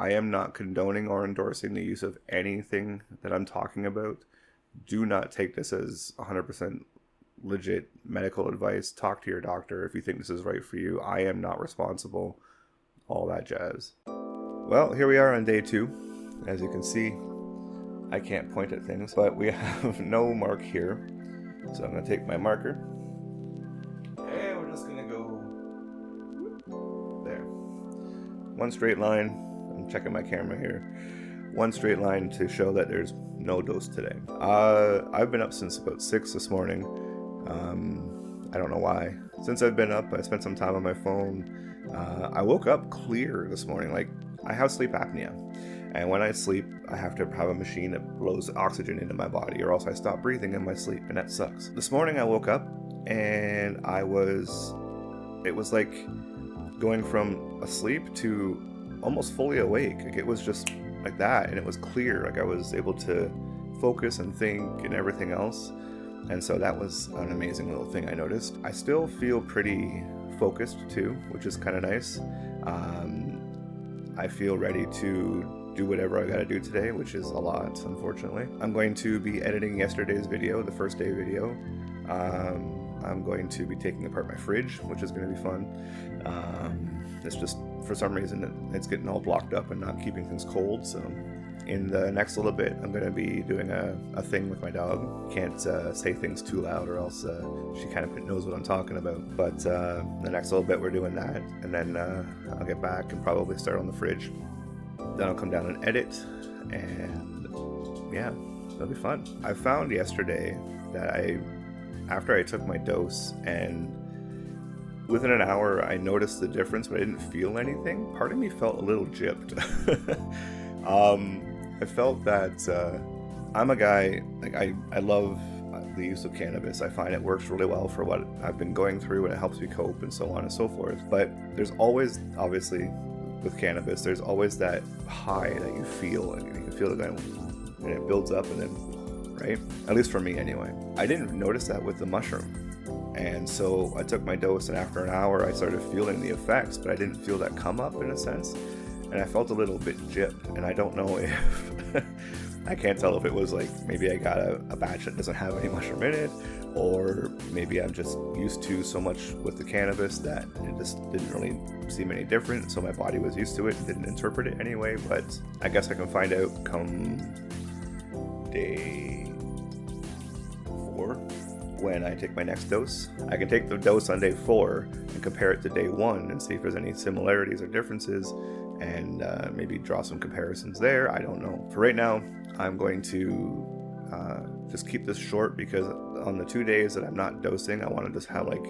I am not condoning or endorsing the use of anything that I'm talking about. Do not take this as 100% legit medical advice. Talk to your doctor if you think this is right for you. I am not responsible. All that jazz. Well, here we are on day 2. As you can see, I can't point at things, but we have no mark here. So I'm going to take my marker. And we're just going to go there. One straight line. I'm checking my camera here. One straight line to show that there's no dose today. I've been up since about 6 this morning. I don't know why. Since I've been up, I spent some time on my phone. I woke up clear this morning. Like, I have sleep apnea. And when I sleep, I have to have a machine that blows oxygen into my body, or else I stop breathing in my sleep, and that sucks. This morning I woke up and it was like going from asleep to almost fully awake. Like, it was just like that, and it was clear. Like, I was able to focus and think and everything else. And so that was an amazing little thing I noticed. I still feel pretty focused too, which is kind of nice. I feel ready to do whatever I gotta do today, which is a lot, unfortunately. I'm going to be editing yesterday's video, the first day video. I'm going to be taking apart my fridge, which is going to be fun. It's just, for some reason, it's getting all blocked up and not keeping things cold, so in the next little bit, I'm going to be doing a thing with my dog. Can't say things too loud or else she kind of knows what I'm talking about. But the next little bit, we're doing that, and then I'll get back and probably start on the fridge. Then I'll come down and edit, and yeah, it'll be fun. I found yesterday that after I took my dose, and within an hour, I noticed the difference, but I didn't feel anything. Part of me felt a little gypped. I felt that I'm a guy, like I love the use of cannabis. I find it works really well for what I've been going through, and it helps me cope and so on and so forth. But there's always, obviously, with cannabis, there's always that high that you feel, and you can feel it going, and it builds up, and then, right? At least for me anyway. I didn't notice that with the mushroom. And so I took my dose, and after an hour I started feeling the effects, but I didn't feel that come up in a sense. And I felt a little bit gypped, and I don't know if I can't tell if it was like maybe I got a batch that doesn't have any mushroom in it, or maybe I'm just used to so much with the cannabis that it just didn't really seem any different, so my body was used to it and didn't interpret it anyway. But I guess I can find out come day 4 when I take my next dose. I can take the dose on day 4 and compare it to day 1 and see if there's any similarities or differences, and maybe draw some comparisons there. I don't know. For right now, I'm going to just keep this short, because on the 2 days that I'm not dosing, I want to just have like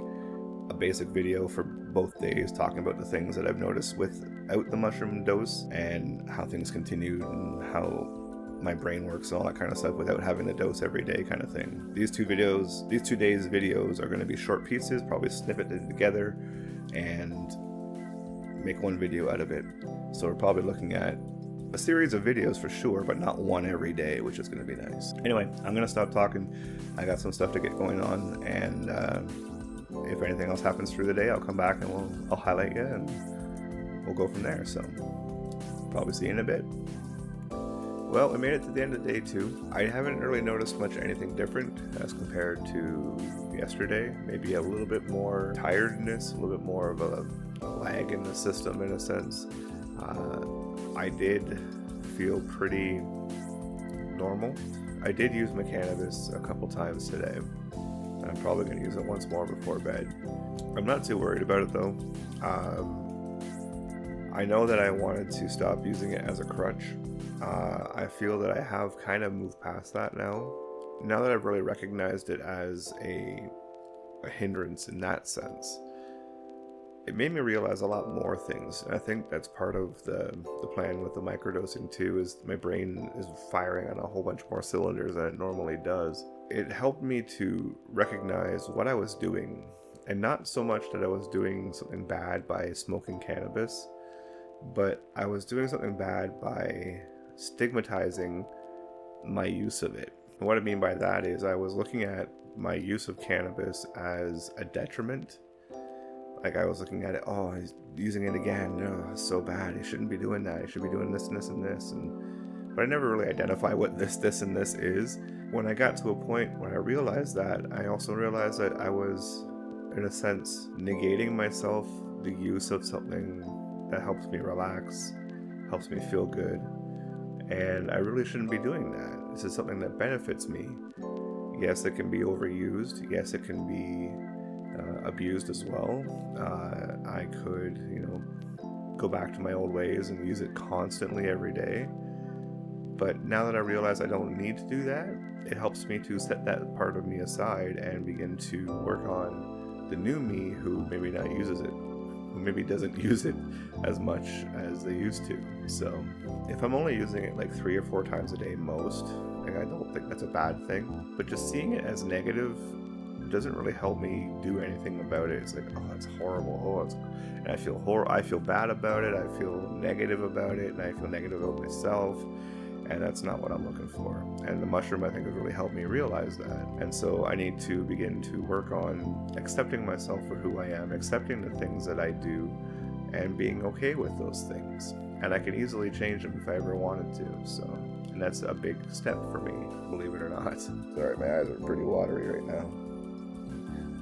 a basic video for both days talking about the things that I've noticed without the mushroom dose, and how things continued, and how my brain works and all that kind of stuff without having the dose every day kind of thing. These 2 days videos are going to be short pieces, probably snippeted together and make one video out of it. So we're probably looking at a series of videos for sure, but not one every day, which is going to be nice. Anyway, I'm going to stop talking. I got some stuff to get going on, and if anything else happens through the day, I'll come back and I'll highlight you, and we'll go from there. So probably see you in a bit. Well, we made it to the end of day 2. I haven't really noticed much anything different as compared to yesterday. Maybe a little bit more tiredness, a little bit more of a lag in the system in a sense. I did feel pretty normal. I did use my cannabis a couple times today. I'm probably going to use it once more before bed. I'm not too worried about it though. I know that I wanted to stop using it as a crutch. I feel that I have kind of moved past that now. Now that I've really recognized it as a hindrance in that sense, it made me realize a lot more things. And I think that's part of the plan with the microdosing too, is my brain is firing on a whole bunch more cylinders than it normally does. It helped me to recognize what I was doing, and not so much that I was doing something bad by smoking cannabis, but I was doing something bad by stigmatizing my use of it. And what I mean by that is I was looking at my use of cannabis as a detriment. Like I was looking at it, oh, he's using it again. No, it's so bad. He shouldn't be doing that. He should be doing this and this and this. But I never really identify what this and this is. When I got to a point when I realized that, I also realized that I was, in a sense, negating myself the use of something that helps me relax, helps me feel good. And I really shouldn't be doing that. This is something that benefits me. Yes, it can be overused. Yes, it can be abused as well. I could, go back to my old ways and use it constantly every day. But now that I realize I don't need to do that, it helps me to set that part of me aside and begin to work on the new me who maybe not uses it, who maybe doesn't use it as much as they used to. So if I'm only using it like 3 or 4 times a day most, like I don't think that's a bad thing. But just seeing it as negative doesn't really help me do anything about it. It's like, oh, that's horrible. And I feel bad about it. I feel negative about it, and I feel negative about myself. And that's not what I'm looking for. And the mushroom, I think, has really helped me realize that. And so I need to begin to work on accepting myself for who I am, accepting the things that I do, and being okay with those things. And I can easily change them if I ever wanted to. So, and that's a big step for me, believe it or not. Sorry, my eyes are pretty watery right now.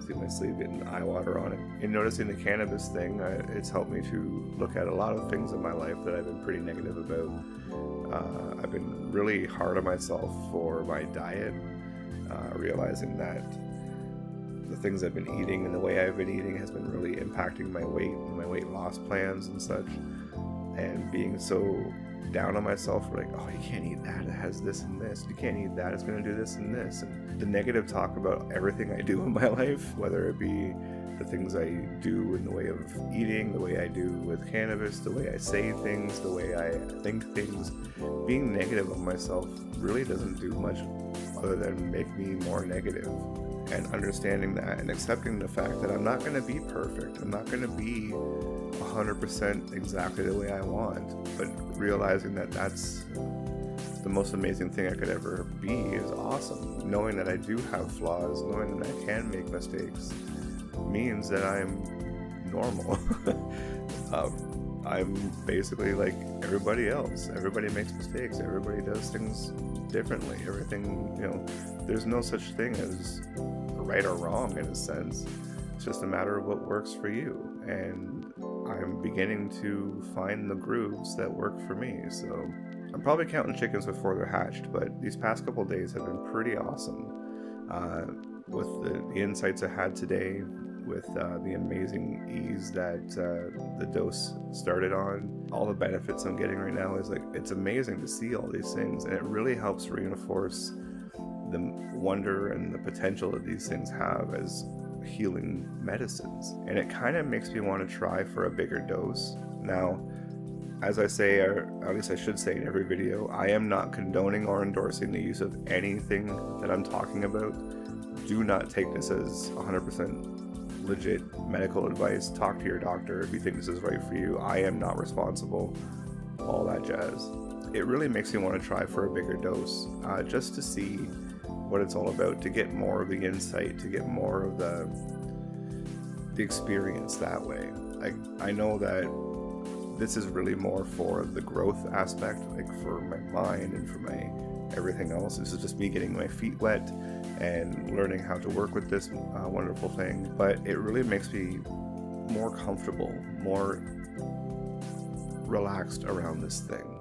See my sleeve getting eye water on it. In noticing the cannabis thing, it's helped me to look at a lot of things in my life that I've been pretty negative about. I've been really hard on myself for my diet, realizing that the things I've been eating and the way I've been eating has been really impacting my weight and my weight loss plans and such. And being so down on myself, like, oh, you can't eat that, it has this and this, you can't eat that, it's going to do this and this. And the negative talk about everything I do in my life, whether it be the things I do in the way of eating, the way I do with cannabis, the way I say things, the way I think things, being negative on myself really doesn't do much other than make me more negative. And understanding that and accepting the fact that I'm not going to be perfect, I'm not going to be 100% exactly the way I want, but realizing that that's the most amazing thing I could ever be is awesome. Knowing that I do have flaws, knowing that I can make mistakes, means that I'm normal. I'm basically like everybody else. Everybody makes mistakes. Everybody does things differently. Everything, there's no such thing as right or wrong in a sense. It's just a matter of what works for you. And I'm beginning to find the grooves that work for me. So I'm probably counting chickens before they're hatched, but these past couple of days have been pretty awesome. With the insights I had today, with the amazing ease that the dose started on, all the benefits I'm getting right now is like, it's amazing to see all these things, and it really helps reinforce the wonder and the potential that these things have as healing medicines. And it kind of makes me want to try for a bigger dose. Now, as I say, or at least I should say in every video, I am not condoning or endorsing the use of anything that I'm talking about. Do not take this as 100% legit medical advice. Talk to your doctor if you think this is right for you. I am not responsible. All that jazz. It really makes me want to try for a bigger dose, just to see what it's all about, to get more of the insight, to get more of the experience that way. I know that this is really more for the growth aspect, like for my mind and for my everything else. This is just me getting my feet wet and learning how to work with this wonderful thing. But it really makes me more comfortable, more relaxed around this thing.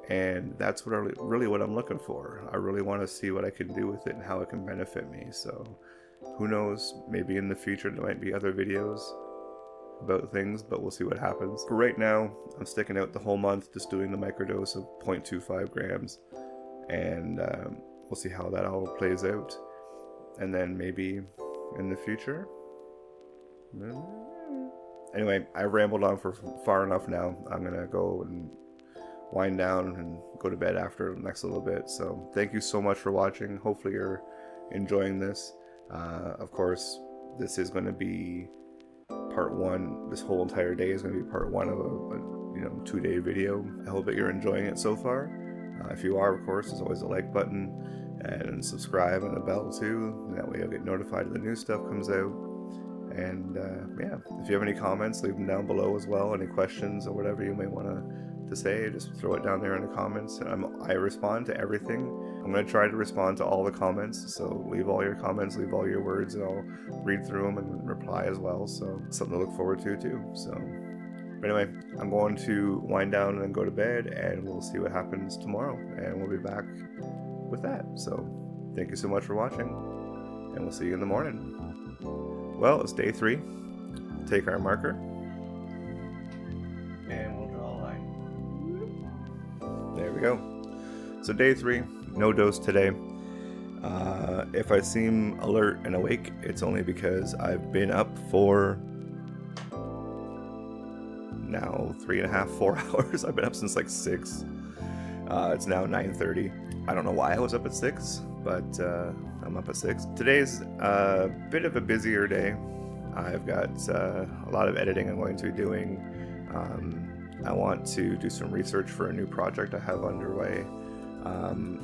And that's really what I'm looking for. I really want to see what I can do with it and how it can benefit me. So who knows, maybe in the future there might be other videos about things, but we'll see what happens. For right now, I'm sticking out the whole month just doing the microdose of 0.25 grams. And we'll see how that all plays out. And then maybe in the future. Anyway, I rambled on for far enough now. I'm going to go and wind down and go to bed after the next little bit. So thank you so much for watching. Hopefully you're enjoying this. Of course, this is going to be part 1. This whole entire day is going to be part 1 of a 2-day video. I hope that you're enjoying it so far. If you are, of course, there's always a like button and subscribe and a bell too. And that way you'll get notified if the new stuff comes out. And yeah, if you have any comments, leave them down below as well. Any questions or whatever you may want to say, just throw it down there in the comments. I respond to everything. I'm going to try to respond to all the comments, so leave all your comments, leave all your words, and I'll read through them and reply as well. So something to look forward to too. So but anyway, I'm going to wind down and go to bed, and we'll see what happens tomorrow, and we'll be back with that. So thank you so much for watching, and we'll see you in the morning. Well, it's day 3. Take our marker, and we'll draw a line. There we go. So day 3, no dose today. If I seem alert and awake, it's only because I've been up for now 3.5, 4 hours. I've been up since like 6. It's now 9:30. I don't know why I was up at 6, but I'm up at 6. Today's a bit of a busier day. I've got a lot of editing I'm going to be doing. I want to do some research for a new project I have underway.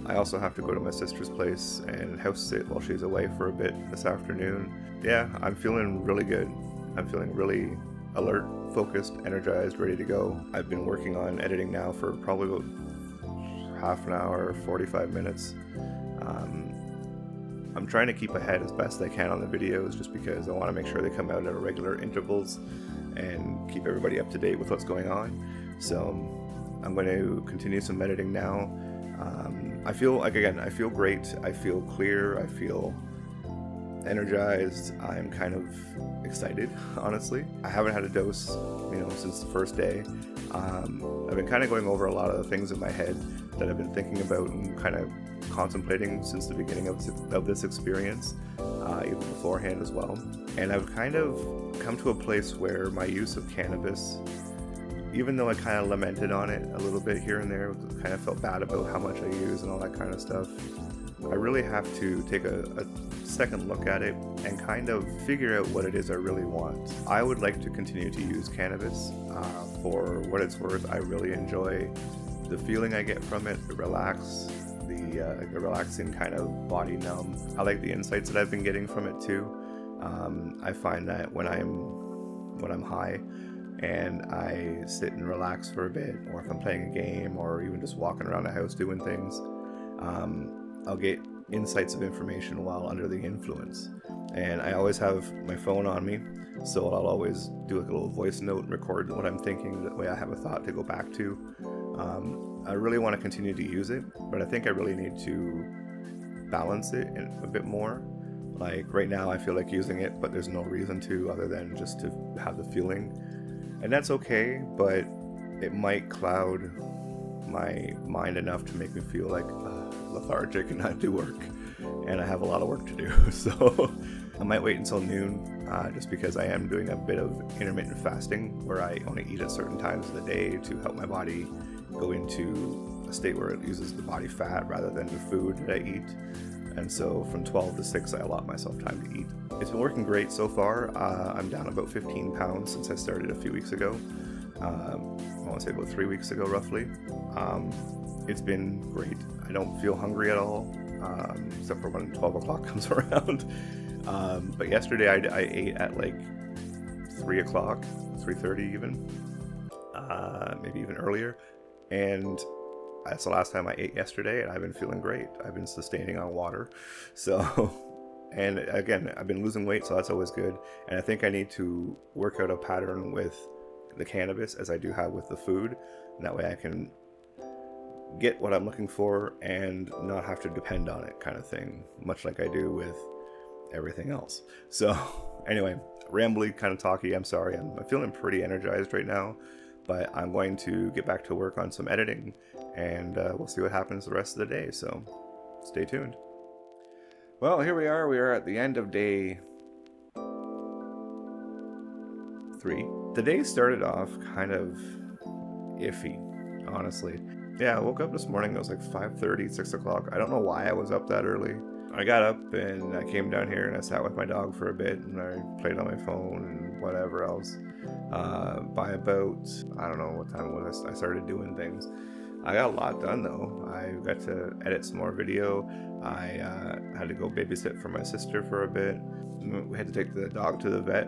I also have to go to my sister's place and house sit while she's away for a bit this afternoon. Yeah, I'm feeling really good. I'm feeling really alert, focused, energized, ready to go. I've been working on editing now for probably about half an hour, 45 minutes. I'm trying to keep ahead as best I can on the videos, just because I want to make sure they come out at regular intervals and keep everybody up to date with what's going on. So I'm going to continue some editing now. I feel like, again, I feel great. I feel clear. I feel energized. I'm kind of excited, honestly. I haven't had a dose, since the first day. I've been kind of going over a lot of the things in my head that I've been thinking about and kind of contemplating since the beginning of this experience, even beforehand as well. And I've kind of come to a place where my use of cannabis, even though I kind of lamented on it a little bit here and there, kind of felt bad about how much I use and all that kind of stuff, I really have to take a second look at it and kind of figure out what it is I really want. I would like to continue to use cannabis. For what it's worth, I really enjoy the feeling I get from it, the the relaxing kind of body numb. I like the insights that I've been getting from it too. I find that when I'm high and I sit and relax for a bit, or if I'm playing a game, or even just walking around the house doing things, I'll get insights of information while under the influence. And I always have my phone on me, so I'll always do like a little voice note and record what I'm thinking. That way I have a thought to go back to. I really want to continue to use it, but I think I really need to balance it a bit more. Like right now I feel like using it, but there's no reason to other than just to have the feeling. And that's okay, but it might cloud my mind enough to make me feel like lethargic and not do work. And I have a lot of work to do, so I might wait until noon, just because I am doing a bit of intermittent fasting where I only eat at certain times of the day to help my body go into a state where it uses the body fat rather than the food that I eat. And so from 12 to 6 I allot myself time to eat. It's been working great so far. I'm down about 15 pounds since I started a few weeks ago. I want to say about 3 weeks ago roughly. It's been great. I don't feel hungry at all, except for when 12 o'clock comes around. But yesterday I ate at like 3 o'clock, 3:30 even, maybe even earlier. And that's the last time I ate yesterday, and I've been feeling great. I've been sustaining on water. So, and again, I've been losing weight, so that's always good. And I think I need to work out a pattern with the cannabis as I do have with the food. And that way I can get what I'm looking for and not have to depend on it, kind of thing, much like I do with everything else. So anyway, rambly, kind of talky, I'm sorry. I'm feeling pretty energized right now, but I'm going to get back to work on some editing, and we'll see what happens the rest of the day, so stay tuned. Well, here we are at the end of day 3. The day started off kind of iffy, honestly. Yeah, I woke up this morning, it was like 5:30, 6 o'clock. I don't know why I was up that early. I got up and I came down here and I sat with my dog for a bit, and I played on my phone and whatever else. By about, I don't know what time it was, I started doing things. I got a lot done though. I got to edit some more video. I had to go babysit for my sister for a bit. We had to take the dog to the vet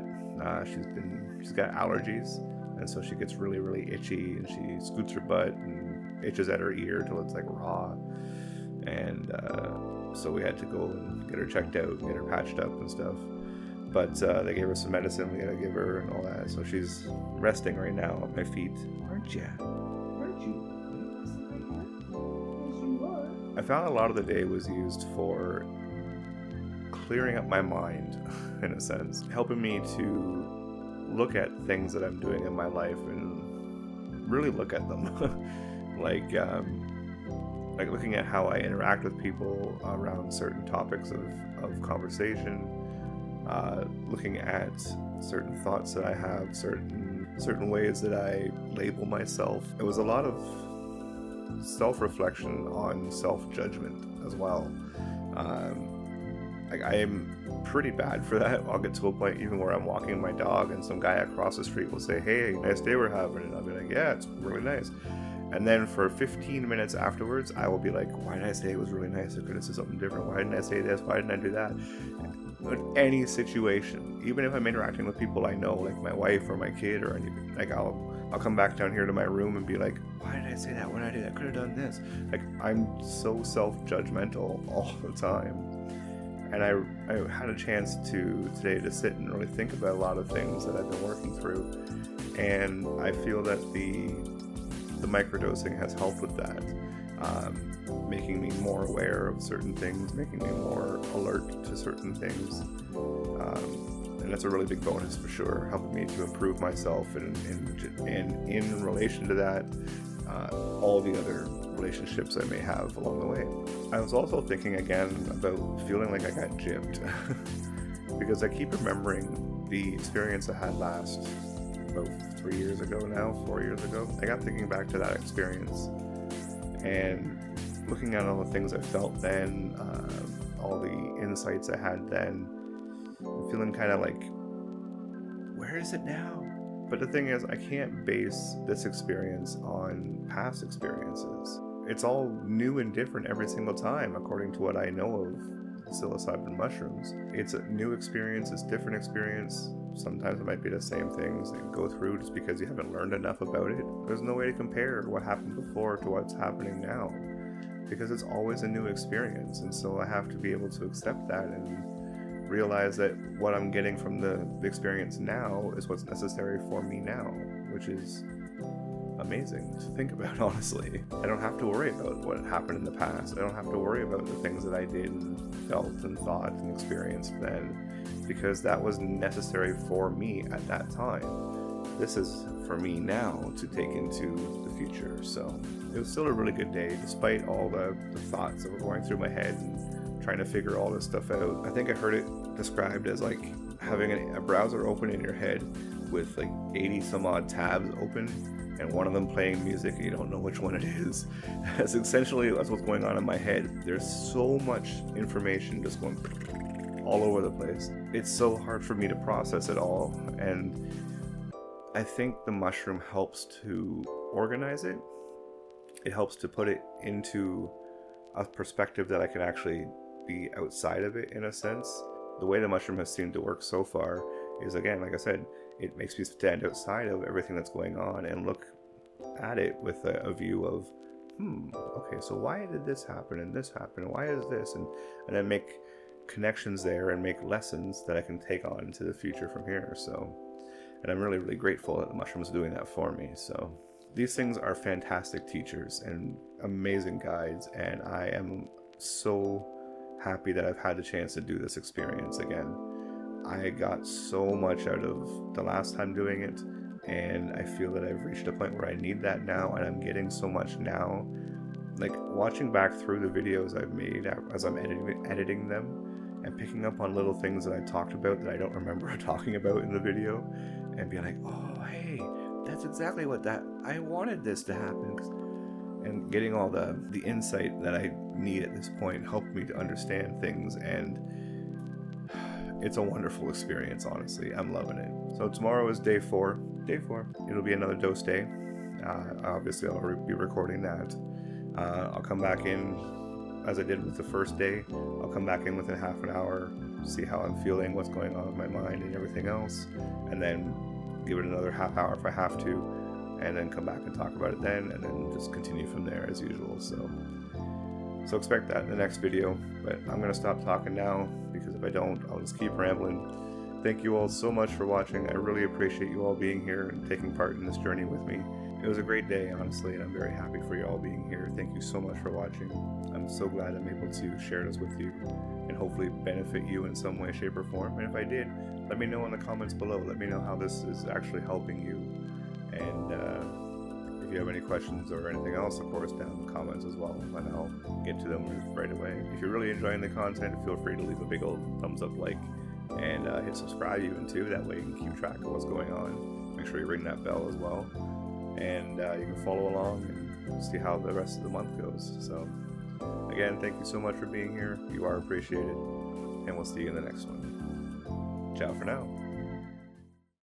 She's got allergies, and so she gets really, really itchy, and she scoots her butt and itches at her ear till it's like raw. And so we had to go and get her checked out and get her patched up and stuff. But they gave her some medicine we gotta give her and all that. So she's resting right now at my feet. Aren't you? Aren't you? I found a lot of the day was used for clearing up my mind, in a sense, helping me to look at things that I'm doing in my life and really look at them. like looking at how I interact with people around certain topics of conversation, looking at certain thoughts that I have, certain ways that I label myself. It was a lot of self-reflection on self-judgment as well. I am pretty bad for that. I'll get to a point even where I'm walking my dog and some guy across the street will say, "Hey, nice day we're having," and I'll be like, "Yeah, it's really nice." And then for 15 minutes afterwards, I will be like, "Why did I say it was really nice? I could have said something different. Why didn't I say this? Why didn't I do that?" In any situation, even if I'm interacting with people I know, like my wife or my kid or anything, like I'll come back down here to my room and be like, "Why did I say that? Why did I do that? I could have done this." Like, I'm so self-judgmental all the time. And I had a chance today to sit and really think about a lot of things that I've been working through. And I feel that the microdosing has helped with that, making me more aware of certain things, making me more alert to certain things. And that's a really big bonus for sure, helping me to improve myself and in relation to that, all the other relationships I may have along the way. I was also thinking again about feeling like I got gypped because I keep remembering the experience I had last about 4 years ago. I got thinking back to that experience and looking at all the things I felt then, all the insights I had then, feeling kind of like, where is it now? But the thing is, I can't base this experience on past experiences. It's all new and different every single time, according to what I know of psilocybin mushrooms. It's a new experience, it's a different experience. Sometimes it might be the same things that you go through just because you haven't learned enough about it. There's no way to compare what happened before to what's happening now, because it's always a new experience. And so I have to be able to accept that and realize that what I'm getting from the experience now is what's necessary for me now, which is amazing to think about, honestly. I don't have to worry about what happened in the past. I don't have to worry about the things that I did and felt and thought and experienced then, because that was necessary for me at that time. This is for me now to take into the future. So it was still a really good day, despite all the thoughts that were going through my head and trying to figure all this stuff out. I think I heard it described as like having a browser open in your head with like 80 some odd tabs open and one of them playing music and you don't know which one it is. That's what's going on in my head. There's so much information just going all over the place. It's so hard for me to process it all, and I think the mushroom helps to organize it. It helps to put it into a perspective that I can actually be outside of it, in a sense. The way the mushroom has seemed to work so far is, again, like I said, it makes me stand outside of everything that's going on and look at it with a view of, okay, so why did this happen and this happen? Why is this? And then make connections there and make lessons that I can take on into the future from here. So, and I'm really, really grateful that the mushroom is doing that for me. So these things are fantastic teachers and amazing guides, and I am so happy that I've had the chance to do this experience again. I got so much out of the last time doing it, and I feel that I've reached a point where I need that now, and I'm getting so much now. Like, watching back through the videos I've made as I'm editing them and picking up on little things that I talked about that I don't remember talking about in the video, and be like, oh, hey, that's exactly what I wanted this to happen. And getting all the insight that I need at this point helped me to understand things, and it's a wonderful experience, honestly. I'm loving it. So tomorrow is day 4. It'll be another dose day. Obviously, I'll be recording that. I'll come back in, as I did with the first day, I'll come back in within half an hour, see how I'm feeling, what's going on with my mind and everything else, and then give it another half hour if I have to, and then come back and talk about it then, and then just continue from there as usual. So expect that in the next video, but I'm going to stop talking now, because if I don't, I'll just keep rambling. Thank you all so much for watching. I really appreciate you all being here and taking part in this journey with me. It was a great day, honestly, and I'm very happy for you all being here. Thank you so much for watching. I'm so glad I'm able to share this with you and hopefully benefit you in some way, shape, or form. And if I did, let me know in the comments below. Let me know how this is actually helping you. And if you have any questions or anything else, of course, down in the comments as well, and I'll get to them right away. If you're really enjoying the content, feel free to leave a big old thumbs up like, and hit subscribe even too. That way you can keep track of what's going on. Make sure you ring that bell as well. And you can follow along and see how the rest of the month goes. So again, thank you so much for being here. You are appreciated, and we'll see you in the next one. Ciao for now.